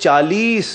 40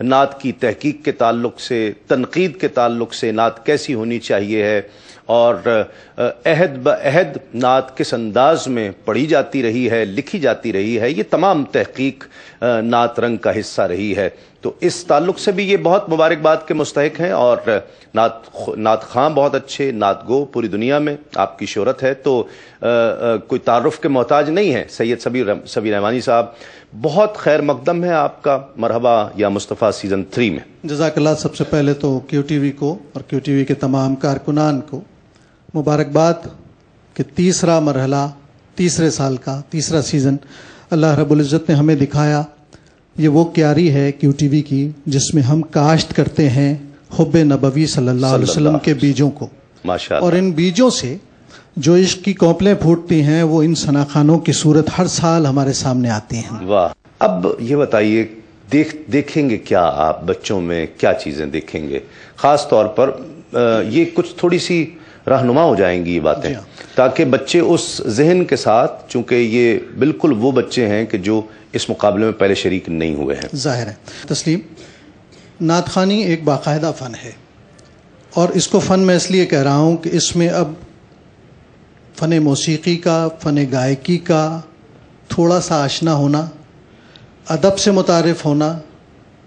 نعت کی تحقیق کے تعلق سے، تنقید کے تعلق سے نعت کیسی ہونی چاہیے ہے، اور عہد بعہد نعت کس انداز میں پڑھی جاتی رہی ہے، لکھی جاتی رہی ہے، یہ تمام تحقیق نعت رنگ کا حصہ رہی ہے۔ تو اس تعلق سے بھی یہ بہت مبارکباد کے مستحق ہیں، اور نعت خواں بہت اچھے، نعت گو پوری دنیا میں آپ کی شہرت ہے، تو کوئی تعارف کے محتاج نہیں ہے۔ سید صبی رحمانی صاحب، بہت خیر مقدم ہے آپ کا مرحبا یا مصطفیٰ سیزن 3 میں۔ جزاک اللہ۔ سب سے پہلے تو کیو ٹی وی کو اور کیو ٹی وی کے تمام کارکنان کو مبارکباد کہ تیسرا مرحلہ، تیسرے سال کا تیسرا سیزن اللہ رب العزت نے ہمیں دکھایا۔ یہ وہ کیاری ہے کیو ٹی وی کی جس میں ہم کاشت کرتے ہیں حب نبوی صلی اللہ علیہ وسلم کے بیجوں کو، ماشاءاللہ، اور ان بیجوں سے جو عشق کی کوپلیں پھوٹتی ہیں وہ ان ثناخانوں کی صورت ہر سال ہمارے سامنے آتی ہیں۔ واہ۔ اب یہ بتائیے، دیکھیں گے کیا آپ بچوں میں، کیا چیزیں دیکھیں گے؟ خاص طور پر یہ کچھ تھوڑی سی رہنما ہو جائیں گی یہ باتیں، تاکہ بچے اس ذہن کے ساتھ، چونکہ یہ بالکل وہ بچے ہیں کہ جو اس مقابلے میں پہلے شریک نہیں ہوئے ہیں۔ ظاہر ہے تسلیم، نعت خوانی ایک باقاعدہ فن ہے، اور اس کو فن میں اس لیے کہہ رہا ہوں کہ اس میں اب فن موسیقی کا، فن گائکی کا تھوڑا سا آشنا ہونا، ادب سے متعارف ہونا،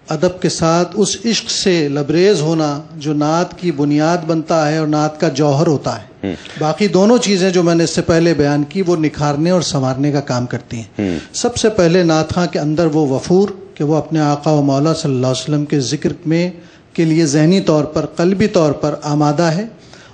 ادب کے ساتھ اس عشق سے لبریز ہونا جو نعت کی بنیاد بنتا ہے اور نعت کا جوہر ہوتا ہے۔ باقی دونوں چیزیں جو میں نے اس سے پہلے بیان کی وہ نکھارنے اور سنوارنے کا کام کرتی ہیں۔ سب سے پہلے نعت خواں کے اندر وہ وفور کہ وہ اپنے آقا و مولا صلی اللہ علیہ وسلم کے ذکر میں کے لیے ذہنی طور پر، قلبی طور پر آمادہ ہے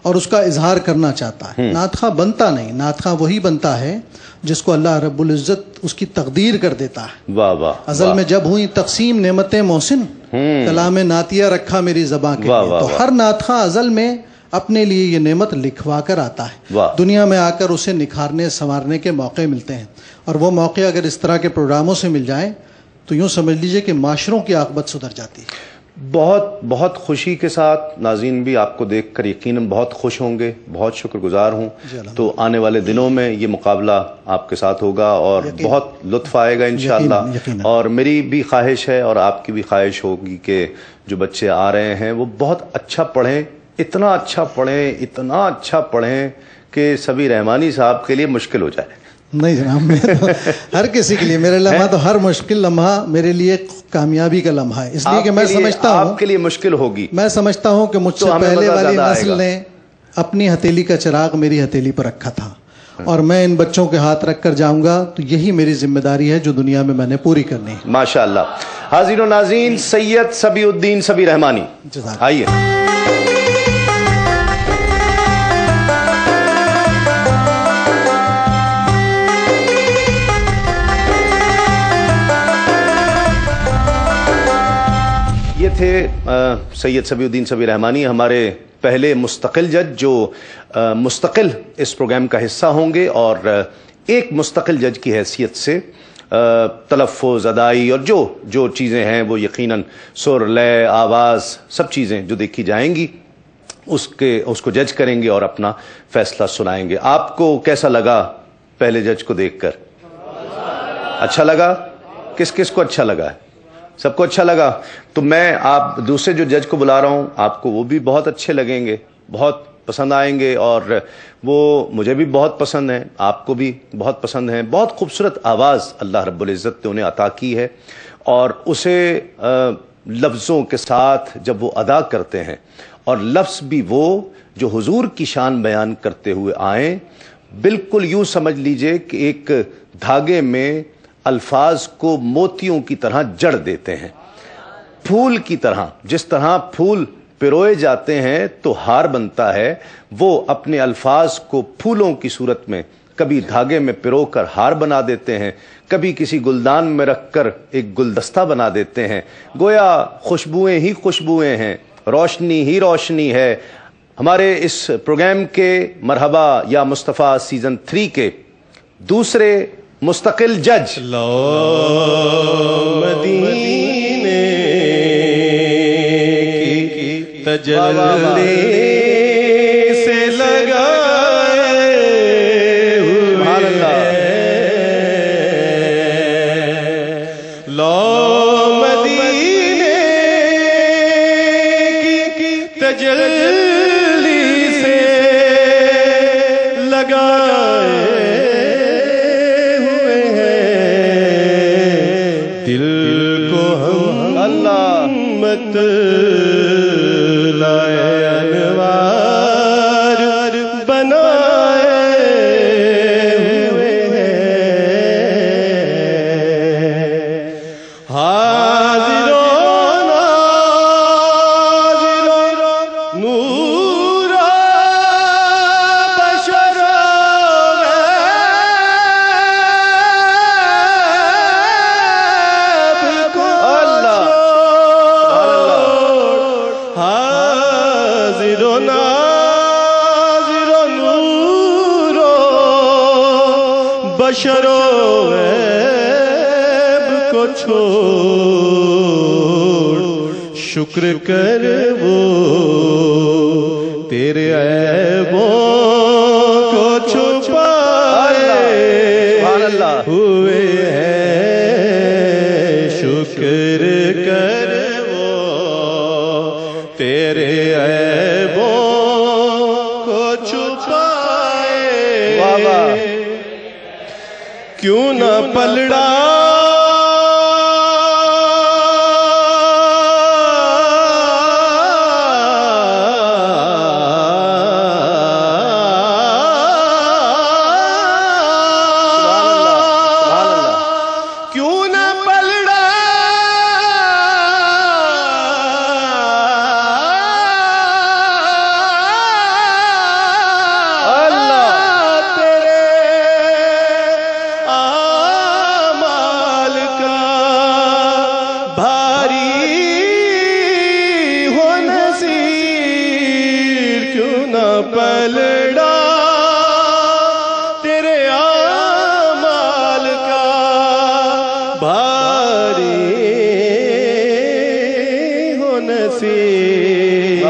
اور اس کا اظہار کرنا چاہتا ہے۔ نعت خواں بنتا نہیں، نعت خواں وہی بنتا ہے جس کو اللہ رب العزت اس کی تقدیر کر دیتا ہے۔ واہ واہ۔ ازل میں جب ہوئی تقسیم نعمت محسن، کلام نعتیہ رکھا میری زباں کے لیے، تو ہر نعت خواں ازل میں اپنے لیے یہ نعمت لکھوا کر آتا ہے، دنیا میں آ کر اسے نکھارنے سنوارنے کے موقع ملتے ہیں، اور وہ موقع اگر اس طرح کے پروگراموں سے مل جائیں تو یوں سمجھ لیجئے کہ معاشروں کی عاقبت سدھر جاتی ہے۔ بہت بہت خوشی کے ساتھ ناظرین بھی آپ کو دیکھ کر یقیناً بہت خوش ہوں گے، بہت شکر گزار ہوں۔ تو آنے والے دنوں میں یہ مقابلہ آپ کے ساتھ ہوگا اور بہت لطف آئے گا انشاءاللہ، اور میری بھی خواہش ہے اور آپ کی بھی خواہش ہوگی کہ جو بچے آ رہے ہیں وہ بہت اچھا پڑھیں، اتنا اچھا پڑھیں، اتنا اچھا پڑھیں کہ صبی رحمانی صاحب کے لیے مشکل ہو جائے۔ نہیں جناب، میں تو ہر کسی کے لیے، میرے لمحہ تو ہر مشکل لمحہ میرے لیے کامیابی کا لمحہ ہے، اس لیے کہ میں سمجھتا ہوں آپ کے لیے مشکل ہوگی، میں سمجھتا ہوں کہ مجھ سے پہلے والی نسل نے اپنی ہتھیلی کا چراغ میری ہتھیلی پر رکھا تھا، اور میں ان بچوں کے ہاتھ رکھ کر جاؤں گا، تو یہی میری ذمہ داری ہے جو دنیا میں نے پوری کرنی ہے۔ ماشاءاللہ۔ حاضرین و ناظرین، سید صبی الدین صبی رحمانی، آئیے۔ یہ تھے سید صبی الدین صبی رحمانی، ہمارے پہلے مستقل جج جو مستقل اس پروگرام کا حصہ ہوں گے، اور ایک مستقل جج کی حیثیت سے تلفظ، ادائی اور جو چیزیں ہیں وہ یقیناً سر، لے، آواز، سب چیزیں جو دیکھی جائیں گی اس کو جج کریں گے اور اپنا فیصلہ سنائیں گے۔ آپ کو کیسا لگا پہلے جج کو دیکھ کر؟ اچھا لگا؟ کس کس کو اچھا لگا ہے؟ سب کو اچھا لگا؟ تو میں آپ دوسرے جو جج کو بلا رہا ہوں، آپ کو وہ بھی بہت اچھے لگیں گے، بہت پسند آئیں گے، اور وہ مجھے بھی بہت پسند ہیں، آپ کو بھی بہت پسند ہیں۔ بہت خوبصورت آواز اللہ رب العزت نے انہیں عطا کی ہے، اور اسے لفظوں کے ساتھ جب وہ ادا کرتے ہیں، اور لفظ بھی وہ جو حضور کی شان بیان کرتے ہوئے آئیں، بالکل یوں سمجھ لیجئے کہ ایک دھاگے میں الفاظ کو موتیوں کی طرح جڑ دیتے ہیں، پھول کی طرح، جس طرح پھول پروئے جاتے ہیں تو ہار بنتا ہے، وہ اپنے الفاظ کو پھولوں کی صورت میں کبھی دھاگے میں پرو کر ہار بنا دیتے ہیں، کبھی کسی گلدان میں رکھ کر ایک گلدستہ بنا دیتے ہیں، گویا خوشبوئیں ہی خوشبوئیں ہیں، روشنی ہی روشنی ہے۔ ہمارے اس پروگرام کے مرحبا یا مصطفیٰ سیزن 3 کے دوسرے مستقل جج مدینے کی تجلی سے لگائے ہوئے لو مدینے رحمت لائے انوار بنائے ہوئے ہیں حاضر و ناظر نور بشر حاضر و ناظر نور بشر و غیب کو چھوڑ شکر کر وہ تیرے عیبوں کو چھپائے ہوئے ہیں شکر کر وہ تیرے عیبوں کو چھپائے کیوں نہ پلڑا کیوں نہ پلڑا تیرے اعمال کا بھاری ہو نصیر کیوں نہ پلڑا تیرے اعمال کا بھاری ہو نصیر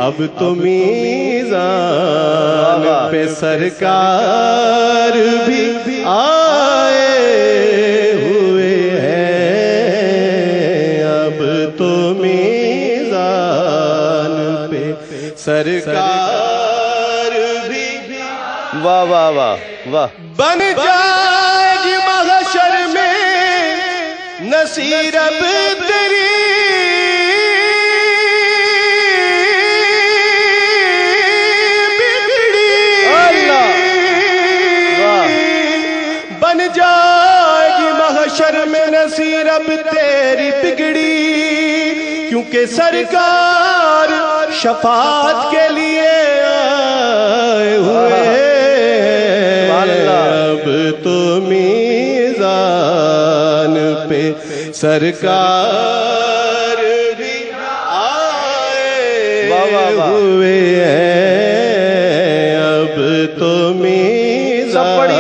اب تو میزان پہ سرکار بھی آئے ہوئے ہیں اب تو میزان پہ سرکار بھی واہ واہ واہ واہ بن جائے گی محشر میں نصیر اب تیری بن جائے گی محشر میں نصیر اب تیری بگڑی کیونکہ سرکار شفاعت کے لیے آئے ہوئے اب تو میزان پہ سرکار بھی آئے ہوئے ہیں اب تو میزان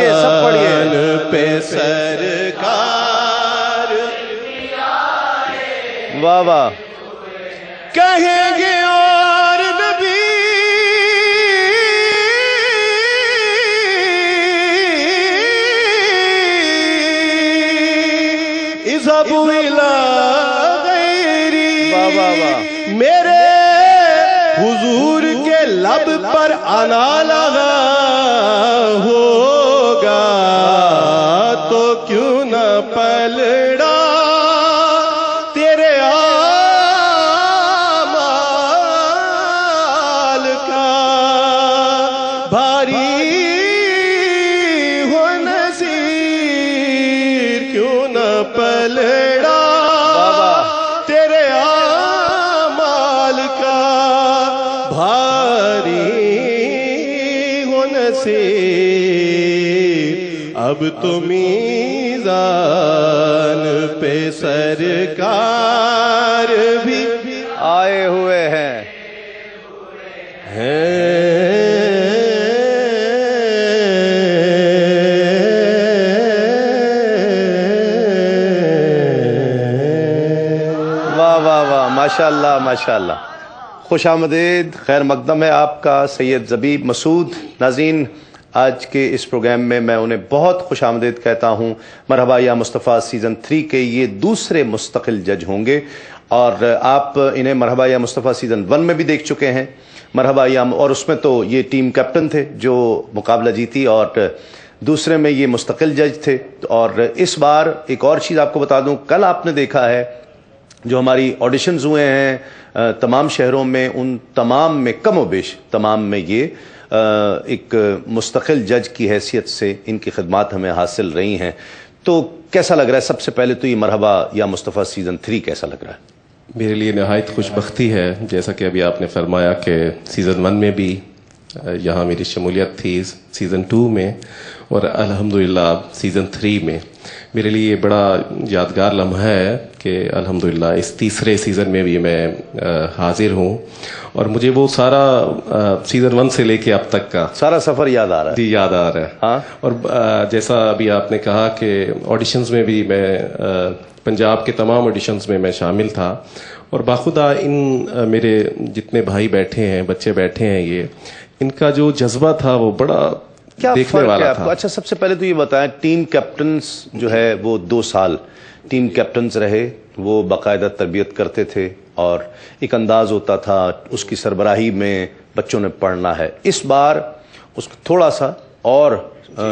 پہ سرکار واہ واہ کہیں گے اور نبی اذهبوا إلى غیری میرے حضور کے لب پر آنا لگا ہوگا تو کیوں نہ پلڑا تیرے اعمال کا بھاری ہو نصیر کیوں نہ پلڑا تیرے اعمال کا بھاری ہو نصیر اب تو میزان پہ سرکار بھی آئے ہوئے ہیں واہ واہ واہ ماشاءاللہ ماشاءاللہ خوش آمدید خیر مقدم ہے آپ کا سید زبیب مسعود ناظرین آج کے اس پروگرام میں میں انہیں بہت خوش آمدید کہتا ہوں مرحبا یا مصطفیٰ سیزن 3 کے یہ دوسرے مستقل جج ہوں گے اور آپ انہیں مرحبا یا مصطفیٰ سیزن 1 میں بھی دیکھ چکے ہیں مرحبا یا اور اس میں تو یہ ٹیم کیپٹن تھے جو مقابلہ جیتی اور دوسرے میں یہ مستقل جج تھے اور اس بار ایک اور چیز آپ کو بتا دوں کل آپ نے دیکھا ہے جو ہماری آڈیشنز ہوئے ہیں تمام شہروں میں، ان تمام میں کم و بیش تمام میں یہ ایک مستقل جج کی حیثیت سے ان کی خدمات ہمیں حاصل رہی ہیں. تو کیسا لگ رہا ہے؟ سب سے پہلے تو یہ مرحبا یا مصطفیٰ سیزن 3 کیسا لگ رہا ہے؟ میرے لیے نہایت خوش بختی ہے، جیسا کہ ابھی آپ نے فرمایا کہ سیزن 1 میں بھی یہاں میری شمولیت تھی، سیزن 2 میں، اور الحمدللہ سیزن 3 میں. میرے لیے یہ بڑا یادگار لمحہ ہے کہ الحمدللہ اس تیسرے سیزن میں بھی میں حاضر ہوں، اور مجھے وہ سارا سیزن 1 سے لے کے اب تک کا سارا سفر یاد آ رہا ہے؟ جی یاد آ رہا ہے. ہاں. اور جیسا ابھی آپ نے کہا کہ آڈیشنز میں بھی میں پنجاب کے تمام آڈیشنز میں شامل تھا، اور باخدا ان میرے جتنے بھائی بیٹھے ہیں، بچے بیٹھے ہیں، یہ ان کا جو جذبہ تھا وہ بڑا کیا دیکھنے فرق والا ہے آپ تھا. کو؟ اچھا، سب سے پہلے تو یہ بتائیں، ٹیم کیپٹنز جو ہے وہ 2 سال ٹیم کیپٹنز رہے، وہ باقاعدہ تربیت کرتے تھے اور ایک انداز ہوتا تھا اس کی سربراہی میں بچوں نے پڑھنا ہے. اس بار اس کو تھوڑا سا اور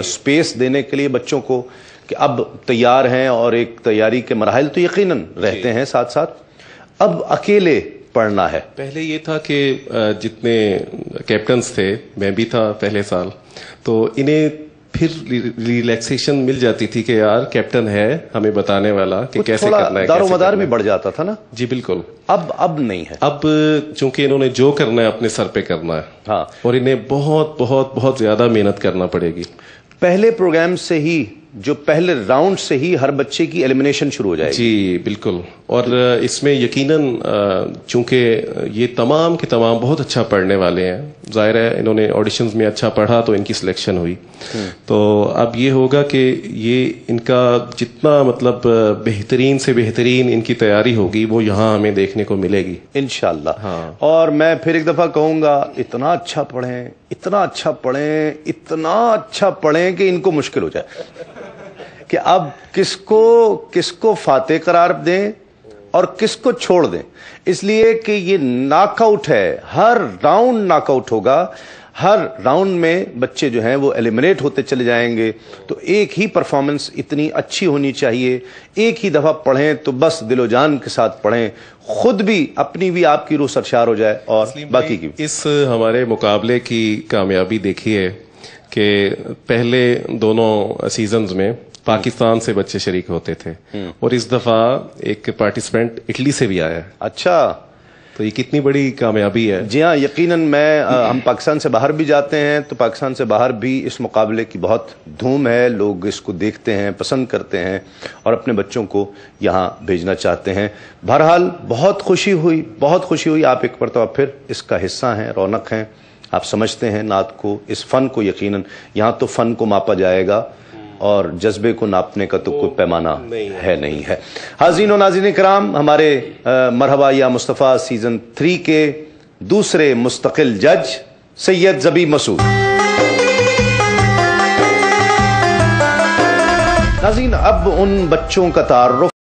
سپیس دینے کے لیے بچوں کو کہ اب تیار ہیں، اور ایک تیاری کے مراحل تو یقیناً رہتے ہیں ساتھ ساتھ، اب اکیلے پڑھنا ہے. پہلے یہ تھا کہ جتنے کیپٹنز تھے، میں بھی تھا پہلے سال، تو انہیں پھر ریلیکسیشن مل جاتی تھی کہ یار کیپٹن ہے ہمیں بتانے والا کہ کیسے کرنا ہے، دار و مدار بھی بڑھ جاتا تھا نا. جی بالکل. اب نہیں ہے. اب چونکہ انہوں نے جو کرنا ہے اپنے سر پہ کرنا ہے، ہاں، اور انہیں بہت بہت بہت زیادہ محنت کرنا پڑے گی. پہلے پروگرام سے ہی، جو پہلے راؤنڈ سے ہی ہر بچے کی ایلیمینیشن شروع ہو جائے گی. جی بالکل. اور اس میں یقیناً چونکہ یہ تمام کے تمام بہت اچھا پڑھنے والے ہیں، ظاہر ہے انہوں نے آڈیشنز میں اچھا پڑھا تو ان کی سلیکشن ہوئی. تو اب یہ ہوگا کہ یہ ان کا جتنا مطلب بہترین سے بہترین ان کی تیاری ہوگی وہ یہاں ہمیں دیکھنے کو ملے گی انشاءاللہ. ہاں. اور میں پھر ایک دفعہ کہوں گا، اتنا اچھا پڑھیں، اتنا اچھا پڑھیں، اتنا اچھا پڑھیں کہ ان کو مشکل ہو جائے کہ اب کس کو فاتح قرار دیں اور کس کو چھوڑ دیں. اس لیے کہ یہ ناک آؤٹ ہے، ہر راؤنڈ ناک آؤٹ ہوگا، ہر راؤنڈ میں بچے جو ہیں وہ ایلیمنیٹ ہوتے چلے جائیں گے. تو ایک ہی پرفارمنس اتنی اچھی ہونی چاہیے، ایک ہی دفعہ پڑھیں تو بس دل و جان کے ساتھ پڑھیں، خود بھی اپنی بھی آپ کی روح سرشار ہو جائے اور باقی کی بھی. اس ہمارے مقابلے کی کامیابی دیکھیے کہ پہلے دونوں سیزنز میں پاکستان سے بچے شریک ہوتے تھے، اور اس دفعہ ایک پارٹیسپینٹ اٹلی سے بھی آیا ہے. اچھا، تو یہ کتنی بڑی کامیابی ہے. جی ہاں، یقیناً. ہم پاکستان سے باہر بھی جاتے ہیں تو پاکستان سے باہر بھی اس مقابلے کی بہت دھوم ہے، لوگ اس کو دیکھتے ہیں، پسند کرتے ہیں اور اپنے بچوں کو یہاں بھیجنا چاہتے ہیں. بہرحال بہت خوشی ہوئی. آپ ایک مرتبہ پھر اس کا حصہ ہیں، رونق ہیں، آپ سمجھتے ہیں نعت کو، اس فن کو. یقیناً یہاں تو فن کو ماپا جائے گا اور جذبے کو ناپنے کا تو کوئی پیمانہ نہیں ہے. حاضرین و ناظرین کرام، ہمارے مرحبا یا مصطفیٰ سیزن 3 کے دوسرے مستقل جج سید زبی مسعود. ناظرین، اب ان بچوں کا تعارف